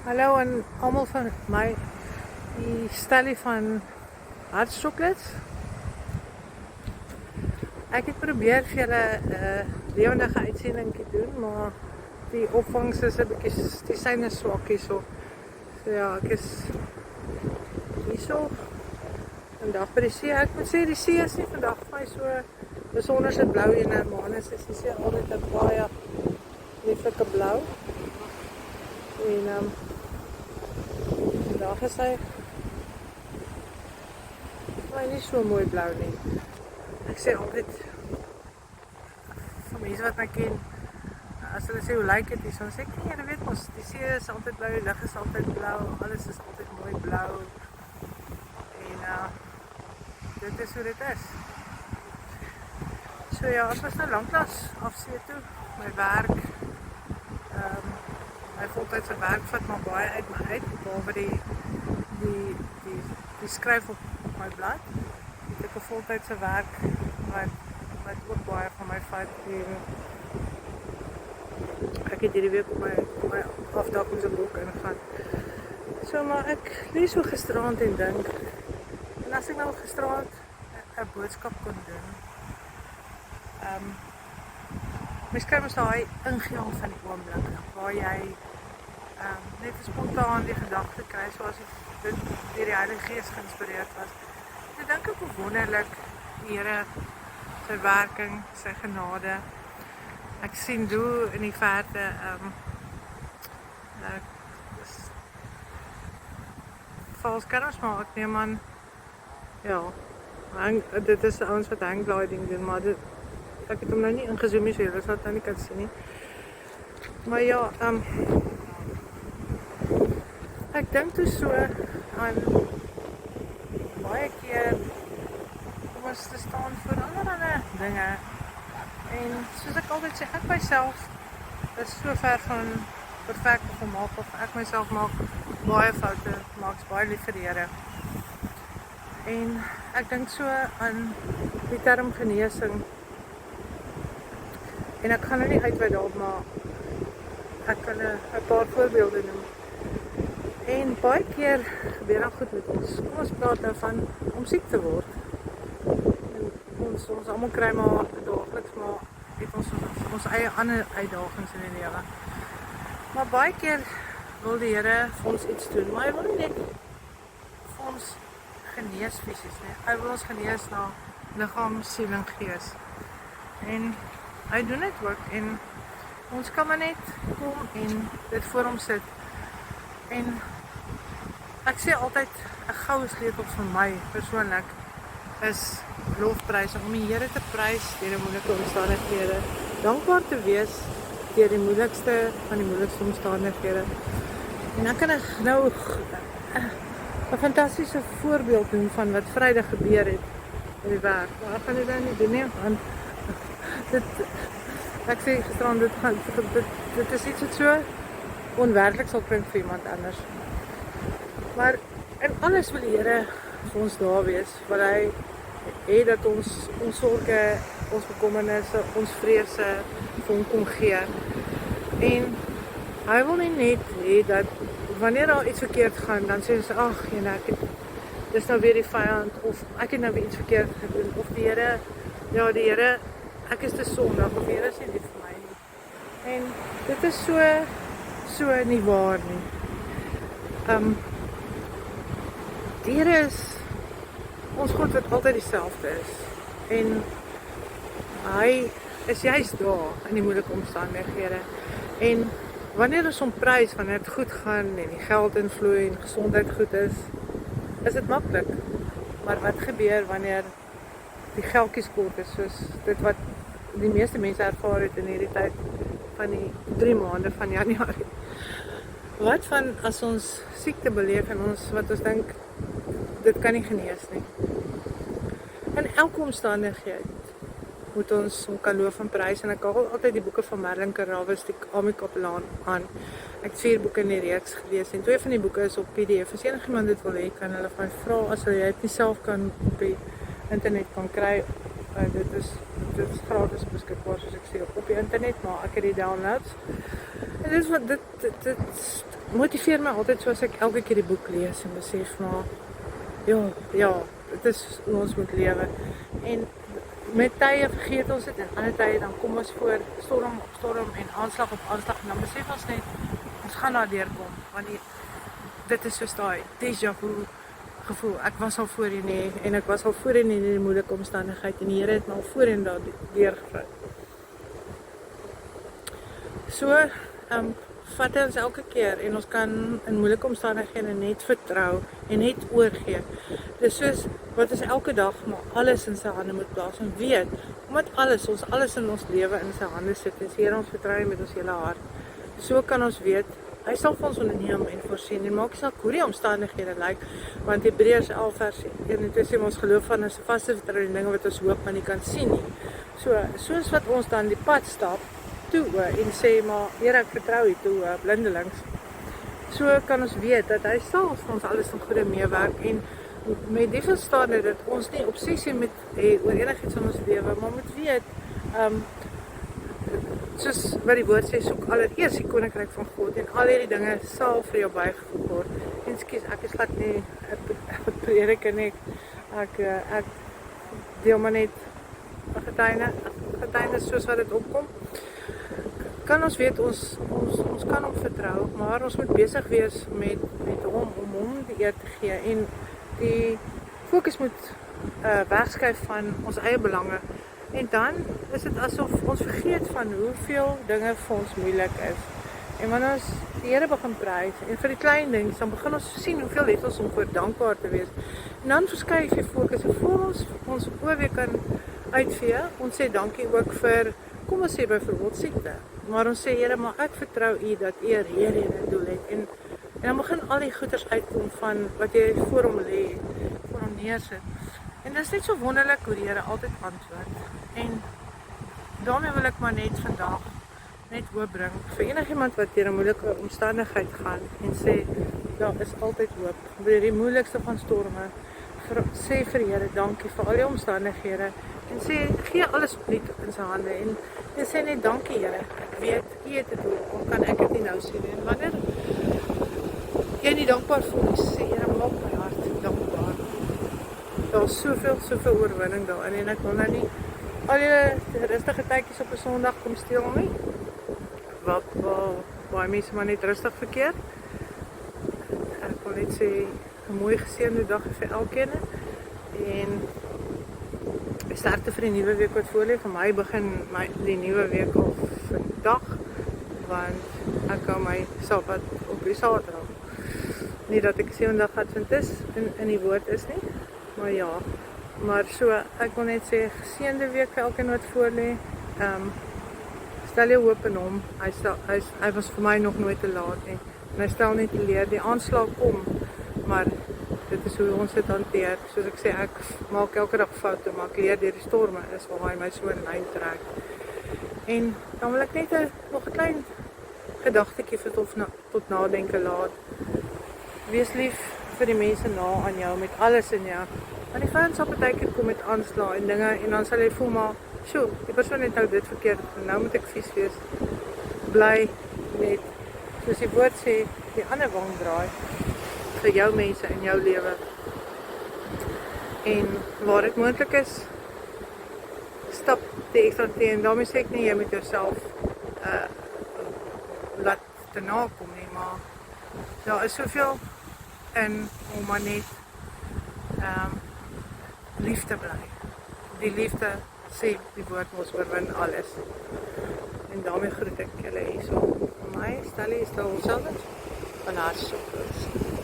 Hallo aan almal van my, die stellie van hartchocolates. Ek het probeer vir julle 'n lewendige uitsendingkie doen, maar die opvangs is 'n bietjie, die syne is swak hierso. So ja, ek is hierso vandag by die see. Ek moet sê die see is nie vandag vir my so besonder so blou en Hermanus is die see altyd 'n baie lieflike blou. En vandag is hy nie so mooi blou nie. Ek sê altyd van mense wat my ken, as hulle sê hoe lyk dit hier, dan sê ek nee, jy weet mos, die see is altyd blou, die lug is altyd blou, alles is altyd mooi blou. En dit is hoe dit is. So ja, ek was nou lanklaas af see toe, my werk, my voltydse werk vat maar baie uit my uit, behalwe die skryf op my blad. Ek het 'n voltydse werk wat ook baie van my vat en ek het hierdie week op my afdakingsboek ingegaan. So maar ek lees so gisteraand en dink, en as ek nou gisteraand 'n boodskap kon doen, mens kry mos daai ingehaal van die oomblik waar jy net spontaan die gedagte kry, soos dit deur die Heilige Gees geïnspireerd was. Ek dink ek hoe wonderlik die Here, sy werking, sy genade. Ek sien hoe in die verte vals kinders, maar ek neem aan, ja, dit is ouens wat hanggliding doen, maar ek het hom nou nie ingezoom nie, so julle sal dit nou nie kan sien nie. Maar ja, ek dink toe so aan baie keer om ons te staan voor allerlei dinge. En soos ek altyd sê, ek myself is so ver van perfek of gemaak, of ek myself maak baie foute, maak baie lief vir die Here. En ek dink so aan die term genesing. En ek gaan nou nie uitwy daarop, maar ek kan 'n paar voorbeelde noem. En baie keer gebeur dan goed met ons. Kom ons praat nou van om siek te word. En ons almal kry maar daagliks, maar het ons eie ander uitdagings in die lewe. Maar baie keer wil die Here vir ons iets doen, maar hy wil nie net vir ons genees fisies nie. Hy wil ons genees na liggaam, siel en gees. En hy doen dit ook, en ons kan maar net kom en dit voor hom sit. En ek sê altyd, 'n goue sleutel vir my persoonlik is lofprysing, om die Here te prys deur die moeilike omstandighede, dankbaar te wees deur die moeilikste van die moeilikste omstandighede. En dan kan ek nou 'n fantastiese voorbeeld doen van wat Vrydag gebeur het in die werk. Maar ek gaan dit nou nie doen nie, want ek sê gisteraan, dit is iets wat so onwerklik sal klink vir iemand anders. Maar in alles wil die Here vir ons daar wees, wat hy het dat ons sorge, ons bekommernisse, ons vrese vir hom kom gee. En hy wil nie net hê dat wanneer daar iets verkeerd gaan, dan sê ons, ag, dis nou weer die vyand, of ek het nou weer iets verkeerd gedoen, of die Here, ek is te sondig, of die Here is nie lief vir my nie. En dit is so nie waar nie. Die Here is ons God wat altyd dieselfde is. En hy is juist daar in die moeilike omstandighede. En wanneer ons hom prys, wanneer dit goed gaan en die geld invloei en gesondheid goed is dit maklik. Maar wat gebeur wanneer die geldjies kort is, soos dit wat die meeste mense ervaar het in hierdie tyd van die 3 maande van Januarie? Wat van as ons siekte beleef en wat ons dink, dit kan nie genees nie. In elke omstandigheid moet ons hom kan loof en prys, en ek haal altyd die boeke van Merlin Karavas, die Army Kapelaan, aan. Ek het 4 boeke in die reeks gelees, en 2 van die boeke is op PDF. As enigiemand dit wil hê, kan hulle van vra, as jy dit nie self kan op die internet kan kry. Dit is gratis beskikbaar, soos ek sê, op die internet, maar ek het die downloads. En dit motiveer my altyd soos ek elke keer die boek lees en besef maar ja, dit is hoe ons moet lewe. En met tye vergeet ons dit en ander tye dan kom ons voor storm op storm en aanslag op aanslag en dan besef ons net ons gaan daar deurkom want dit is soos daai déjà vu gevoel. Ek was al voorheen nie en ek was al voorheen in die moeilike omstandigheid en die Here het my al voorheen daar deurgevat. So vat ons elke keer en ons kan in moeilike omstandighede net vertrou en net oorgee. Dis soos wat ons elke dag maar alles in sy hande moet plaas en weet, omdat ons alles in ons lewe in sy hande sit en Here ons vertrou met ons hele hart. So kan ons weet, hy sal vir ons onderneem en voorsien en maak nie saak hoe die omstandighede lyk, want Hebreërs 11 vers 1 en 2 sê ons geloof van is 'n vaste vertroue in dinge wat ons hoop maar nie kan sien nie. Soos wat ons dan die pad stap toe en sê maar Here ek vertrou U toe blindelings. So kan ons weet dat hy sal vir ons alles in goeie meewerk en met die verstande dat ons nie obsessie met oor enigiets in ons lewe, maar moet weet soos wat die woord sê, soek allereers die koninkryk van God en al hierdie dinge sal vir jou bygevoeg word. En skus, ek is glad nie 'n prediker nie. Ek deel maar net 'n getuienis soos wat dit opkom. Kan ons weet ons kan hom vertrou, maar ons moet besig wees met hom om hom die eer te gee en die fokus moet wegskuif van ons eie belange. En dan is dit asof ons vergeet van hoeveel dinge vir ons moeilik is. En wanneer ons die Here begin prys en vir die klein dinge, dan begin ons sien hoeveel het ons om voor dankbaar te wees. En dan verskuif die fokus en voor ons oor weer kan uitvee. Ons sê dankie ook vir, kom ons sê byvoorbeeld siekte. Maar ons sê Here, maar ek vertrou U dat U 'n rede en 'n doel het. En dan begin al die goeders uitkom van wat jy voor hom lê, voor hom neersit. En dit is net so wonderlik hoe die Here altyd antwoord. En daarmee wil ek maar net vandag net hoop bring vir enigiemand wat deur 'n moeilike omstandigheid gaan en sê daar is altyd hoop. By die moeilikste van storme sê vir die Here dankie vir al die omstandighede en sê gee alles opnuut in sy hande en sê net dankie Here. Ek weet U het dit doen. Hoe kan ek dit nie nou sien nie? En wanneer jy nie dankbaar voel, sê Here maak my hart dankbaar. Daar is soveel oorwinning daarin en ek wil nou nie al die rustige tydjies op 'n Sondag kom steel nie. Waar baie mense maar net rustig verkeer. Ek wil net sê 'n mooi geseënde dag vir elkeen en sterkte vir die nuwe week wat voor lê. Vir my begin die nuwe week al vandag want ek hou my Sabbat op die Saterdag. Nie dat ek 7 dag Adventis in die woord is nie, maar ja. Maar so, ek wil net sê, geseënde week vir elkeen wat voor lê. Stel jou hoop in hom. Hy was vir my nog nooit te laat nie. En hy stel net leer, die aanslag kom, maar dit is hoe ons dit hanteer. Soos ek sê, ek maak elke dag foute, maar ek leer deur die storme, is waar hy my so in lyn trek. En dan wil ek net nog 'n klein gedagtetjie vir tot nadenke laat. Wees lief vir die mense na aan jou, met alles in jou. Want die vyand sal partykeer kom met aanslae en dinge, en dan sal jy voel maar, sjoe, die persoon het nou dit verkeerd, en nou moet ek vies wees. Bly net, soos die woord sê, die ander wang draai, vir jou mense in jou lewe. En waar dit moontlik is, stap die ekstra teen, en daarmee sê ek nie, jy moet jouself laat te nakom nie, maar daar is soveel in om maar net liefde bly. Die liefde sê die woord ons oorwin alles. En daarmee groet ek julle hierso. Vir my, Stellie, is dit onsself van Hartsoekers.